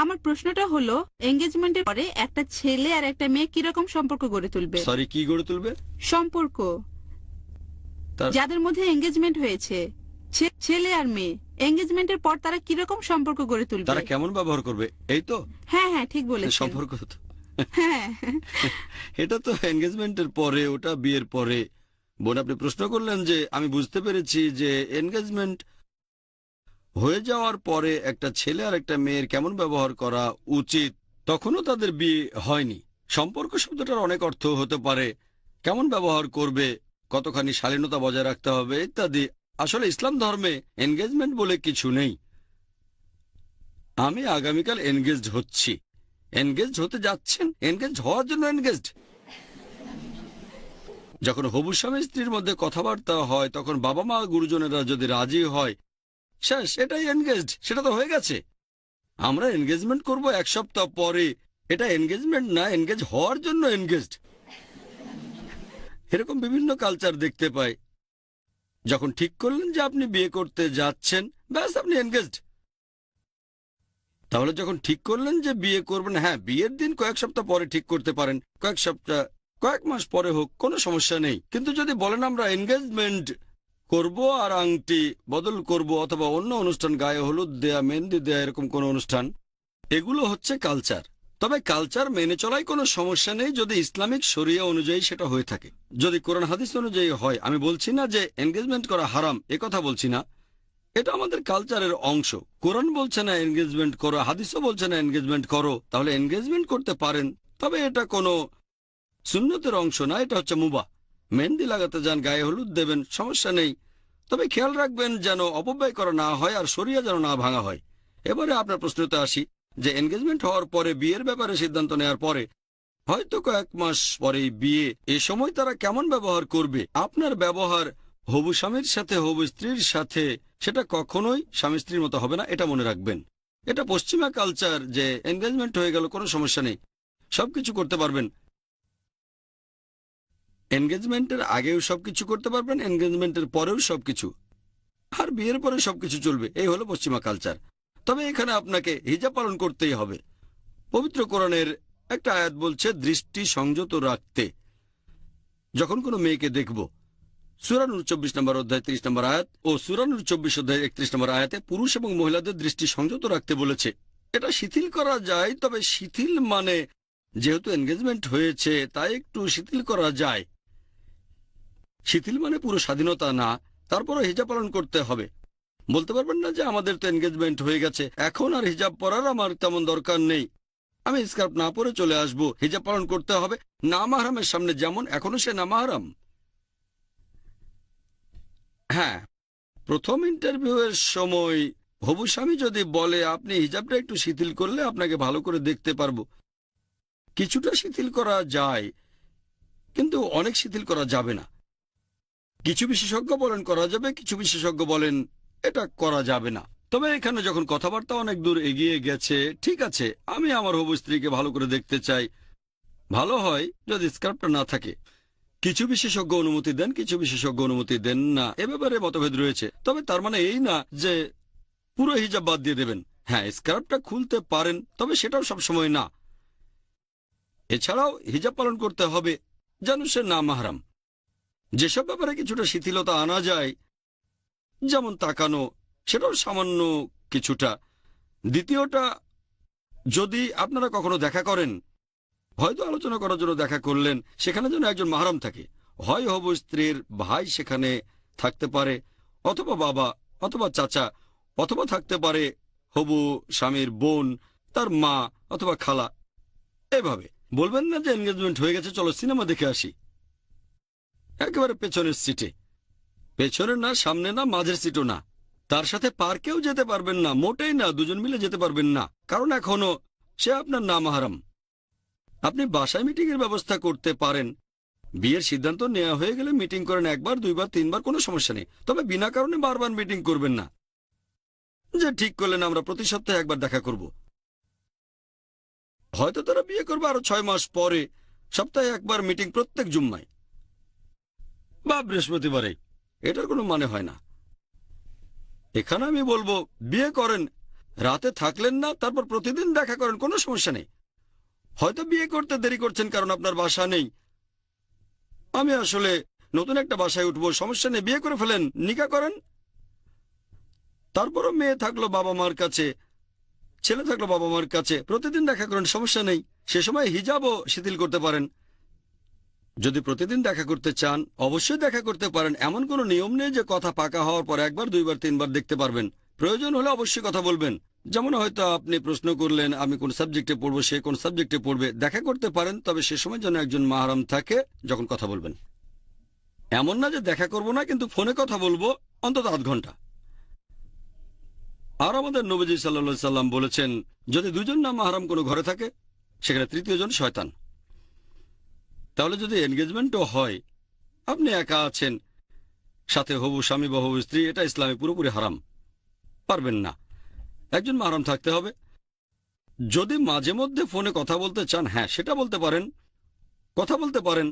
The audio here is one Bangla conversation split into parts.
আমার প্রশ্নটা হলো, এঙ্গেজমেন্টের পরে একটা ছেলে আর একটা মেয়ে কিরকম সম্পর্ক গড়ে তুলবে? সরি, কি গড়ে তুলবে? সম্পর্ক তার যাদের মধ্যে এঙ্গেজমেন্ট হয়েছে, ছেলে আর মেয়ে, এঙ্গেজমেন্টের পর তারা কিরকম সম্পর্ক গড়ে তুলবে? তারা কেমন ব্যবহার করবে, এই তো হ্যাঁ হ্যাঁ, ঠিক বলেছেন। সম্পর্ক তো হ্যাঁ। এটা তো এনগেজমেন্টের পরে, ওটা বিয়ের পরে। বোন, আপনি প্রশ্ন করলেন যে আমি বুঝতে পেরেছি যে এনগেজমেন্ট হয়ে যাওয়ার পরে একটা ছেলে আর একটা মেয়ের কেমন ব্যবহার করা উচিত। তখনও তাদের বিয়ে হয়নি। সম্পর্ক শব্দটার অনেক অর্থ হতে পারে, কেমন ব্যবহার করবে, কতখানি শালীনতা বজায় রাখতে হবে ইত্যাদি। আসলে ইসলাম ধর্মে এনগেজমেন্ট বলে কিছু নেই। আমি আগামীকাল এনগেজড হচ্ছি, এনগেজড হতে যাচ্ছেন, এনগেজড হওয়ার জন্য এনগেজড। যখন হবু স্বামী স্ত্রীর মধ্যে কথাবার্তা হয় তখন বাবা মা গুরুজনেরা যদি রাজি হয়, শেষ, এটাই এনগেজড, সেটা তো হয়ে গেছে। আমরা এনগেজমেন্ট করব এক সপ্তাহ পরে, এটা এনগেজমেন্ট না, এনগেজ হওয়ার জন্য এনগেজড। এরকম বিভিন্ন কালচার দেখতে পাই। যখন ঠিক করলেন যে আপনি বিয়ে করতে যাচ্ছেন, ব্যাস আপনি এনগেজড। তাহলে যখন ঠিক করলেন যে বিয়ে করবেন, হ্যাঁ, বিয়ের দিন কয়েক সপ্তাহ পরে ঠিক করতে পারেন, কয়েক সপ্তাহ, কয়েক মাস পরে হোক, কোনো সমস্যা নেই। কিন্তু যদি বলেন আমরা এনগেজমেন্ট করব আর আংটি বদল করব অথবা অন্য অনুষ্ঠান, গায়ে হলুদ দেয়া, মেহেন্দি দেয়া, এরকম কোনো অনুষ্ঠান, এগুলো হচ্ছে কালচার। তবে কালচার মেনে চলায় কোনো সমস্যা নেই যদি ইসলামিক শরিয়া অনুযায়ী সেটা হয়ে থাকে, যদি কোরআন হাদিস অনুযায়ী হয়। আমি বলছি না যে এনগেজমেন্ট করা হারাম, কথা বলছি না। এটা আমাদের কালচারের অংশ। কোরআন বলছে না এনগেজমেন্ট করো, হাদিসও বলছে না এনগেজমেন্ট করো, তাহলে এনগেজমেন্ট করতে পারেন। তবে এটা কোনো সুন্নতের অংশ না, এটা হচ্ছে মুবাহ। মেহেন্দি লাগাতে যান, গায়ে হলুদ দেবেন, সমস্যা নেই। তবে খেয়াল রাখবেন যেন অপব্যয় করা না হয় আর শরিয়া যেন না ভাঙা হয়। এবারে আপনার প্রশ্নতে আসি যে এনগেজমেন্ট হওয়ার পরে, বিয়ের ব্যাপারে সিদ্ধান্ত নেওয়ার পরে, হয়তো কয়েক মাস পরেই বিয়ে, এ সময় তারা কেমন ব্যবহার করবে, আপনার ব্যবহার হবু স্বামীর সাথে হবু স্ত্রীর সাথে সেটা কখনোই স্বামী স্ত্রীর মতো হবে না, এটা মনে রাখবেন। এটা পশ্চিমা কালচার যে এনগেজমেন্ট হয়ে গেল কোনো সমস্যা নেই, সবকিছু করতে পারবেন। এনগেজমেন্টের আগেও সবকিছু করতে পারবেন, এনগেজমেন্টের পরেও সবকিছু, আর বিয়ের পরে সবকিছু চলবে, এই হলো পশ্চিমা কালচার। তবে এখানে আপনাকে হিজাব পালন করতেই হবে। পবিত্র কোরআনের একটা আয়াত বলছে দৃষ্টি সংযত রাখতে। যখন কোনো মেয়েকে দেখব, সূরা নূর 24 নম্বর অধ্যায় 30 নম্বর আয়াত ও সূরা নূর 24 অধ্যায় 31 নম্বর আয়াতে পুরুষ এবং মহিলাদের দৃষ্টি সংযত রাখতে বলেছে। এটা শিথিল করা যায়, তবে শিথিল মানে, যেহেতু এনগেজমেন্ট হয়েছে তাই একটু শিথিল করা যায়। শিথিল মানে পুরো স্বাধীনতা না, তারপরও হিজাব পালন করতে হবে। বলতে পারবেন না যে আমাদের তো এনগেজমেন্ট হয়ে গেছে, এখন আর হিজাব পরার আমার তেমন দরকার নেই, আমি স্কার্ফ না পরে চলে আসব। হিজাব পালন করতে হবে। নামাহরামের সামনে যেমন এখনো সে নামাহরাম। হ্যাঁ, প্রথম ইন্টারভিউয়ের সময় হবু স্বামী যদি বলে আপনি হিজাবটা একটু শিথিল করলে আপনাকে ভালো করে দেখতে পারবো, কিছুটা শিথিল করা যায়, কিন্তু অনেক শিথিল করা যাবে না। কিছু বিশেষজ্ঞ বলেন করা যাবে, কিছু বিশেষজ্ঞ বলেন এটা করা যাবে না। তবে এখানে যখন কথাবার্তা অনেক দূর এগিয়ে গেছে, ঠিক আছে, আমি আমার হবু স্ত্রীকে ভালো করে দেখতে চাই, ভালো হয় যদি স্কার্ফটা না থাকে। কিছু বিশেষজ্ঞ অনুমতি দেন, কিছু বিশেষজ্ঞ অনুমতি দেন না, এ ব্যাপারে মতভেদ রয়েছে। তবে তার মানে এই না যে পুরো হিজাব বাদ দিয়ে দেবেন। হ্যাঁ, স্কার্ফটা খুলতে পারেন, তবে সেটাও সবসময় না। এছাড়াও হিজাব পালন করতে হবে যেন সে না মাহরাম। যেসব ব্যাপারে কিছুটা শিথিলতা আনা যায়, যেমন তাকানো, সেটাও সামান্য কিছুটা। দ্বিতীয়টা, যদি আপনারা কখনো দেখা করেন, হয়তো আলোচনা করার জন্য দেখা করলেন, সেখানে যেন একজন মাহরাম থাকে। হয় হবু স্ত্রীর ভাই সেখানে থাকতে পারে, অথবা বাবা, অথবা চাচা, অথবা থাকতে পারে হবু স্বামীর বোন, তার মা অথবা খালা। এভাবে বলবেন না যে এনগেজমেন্ট হয়ে গেছে, চলো সিনেমা দেখে আসি, একেবারে পেছনের সিটে। পেছনে না, সামনে না, মাঝের সিটও না। তার সাথে পার্কেও যেতে পারবেন না, মোটেই না, দুজন মিলে যেতে পারবেন না, কারণ এখনো সে আপনার না মাহরাম। আপনি বাসায় মিটিং এর ব্যবস্থা করতে পারেন। বিয়ের সিদ্ধান্ত নেওয়া হয়ে গেলে মিটিং করেন, একবার, দুইবার, তিনবার, কোনো সমস্যা নেই। তবে বিনা কারণে বারবার মিটিং করবেন না। যে ঠিক করলেন আমরা প্রতি সপ্তাহে একবার দেখা করব, হয়তো তারা বিয়ে করবে আরো 6 মাস পরে, সপ্তাহে একবার মিটিং প্রত্যেক জুম্মায় বা বৃহস্পতিবারে, এটার কোনো মানে হয় না। এখানে আমি বলবো বিয়ে করেন, রাতে থাকলেন না, তারপর প্রতিদিন দেখা করেন, কোনো সমস্যা নেই। হয়তো বিয়ে করতে দেরি করছেন কারণ আপনার বাসা নেই। আমি আসলে নতুন একটা বাসায় উঠবো, সমস্যা নেই, বিয়ে করে ফেলেন, নিকা করেন। তারপরও মেয়ে থাকলো বাবা মার কাছে, ছেলে থাকলো বাবা মার কাছে, প্রতিদিন দেখা করেন, সমস্যা নেই। সে সময় হিজাবও শিথিল করতে পারেন। যদি প্রতিদিন দেখা করতে চান অবশ্যই দেখা করতে পারেন, এমন কোনো নিয়ম নেই যে কথা পাকা হওয়ার পর একবার, দুইবার, তিনবার দেখতে পারবেন। প্রয়োজন হলে অবশ্যই কথা বলবেন। যেমন হয়তো আপনি প্রশ্ন করলেন আমি কোন সাবজেক্টে পড়বো, সে কোন সাবজেক্টে পড়বে, দেখা করতে পারেন, তবে সে সময় যেন একজন মাহরাম থাকে যখন কথা বলবেন। এমন না যে দেখা করব না কিন্তু ফোনে কথা বলবো অন্তত আধ ঘন্টা। আর আমাদের নবীজি সাল্লাল্লাহু সাল্লাম বলেছেন, যদি দুজন না মাহরাম কোনো ঘরে থাকে সেখানে তৃতীয় জন শয়তান। তাহলে যদি এনগেজমেন্টও হয়, আপনি একা আছেন, সাথে হবু স্বামী বা হবু স্ত্রী, এটা ইসলামে পুরোপুরি হারাম, পারবেন না। একজন মাহরাম থাকতে হবে। যদি মাঝে মধ্যে ফোনে কথা বলতে চান, হ্যাঁ সেটা বলতে পারেন, কথা বলতে পারেন,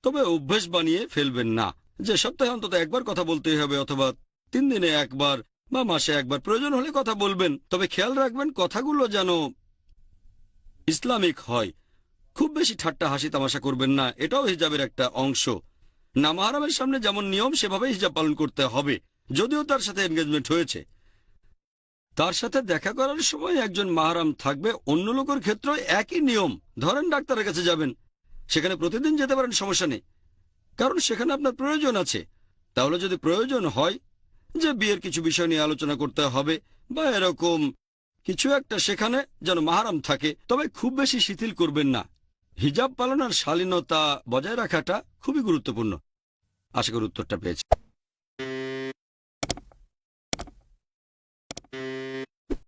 তবে অভ্যেস বানিয়ে ফেলবেন না যে সপ্তাহে অন্তত একবার কথা বলতেই হবে, অথবা 3 দিনে একবার বা মাসে একবার। প্রয়োজন হলে কথা বলবেন, তবে খেয়াল রাখবেন কথাগুলো যেন ইসলামিক হয়। খুব বেশি ঠাট্টা হাসি তামাশা করবেন না, এটাও হিজাবের একটা অংশ। না মাহরামের সামনে যেমন নিয়ম সেভাবে হিজাব পালন করতে হবে। যদিও তার সাথে এনগেজমেন্ট হয়েছে, তার সাথে দেখা করার সময় একজন মাহরাম থাকবে। অন্য লোকের ক্ষেত্রে একই নিয়ম। ধরেন ডাক্তারের কাছে যাবেন, সেখানে প্রতিদিন যেতে পারেন, সমস্যা নেই, কারণ সেখানে আপনার প্রয়োজন আছে। তাহলে যদি প্রয়োজন হয় যে বিয়ের কিছু বিষয় নিয়ে আলোচনা করতে হবে বা এরকম কিছু একটা, সেখানে যেন মাহরাম থাকে, তবে খুব বেশি শিথিল করবেন না। হিজাব পালন আর শালীনতা বজায় রাখাটা খুবই গুরুত্বপূর্ণ। আশা করি উত্তরটা পেয়েছি।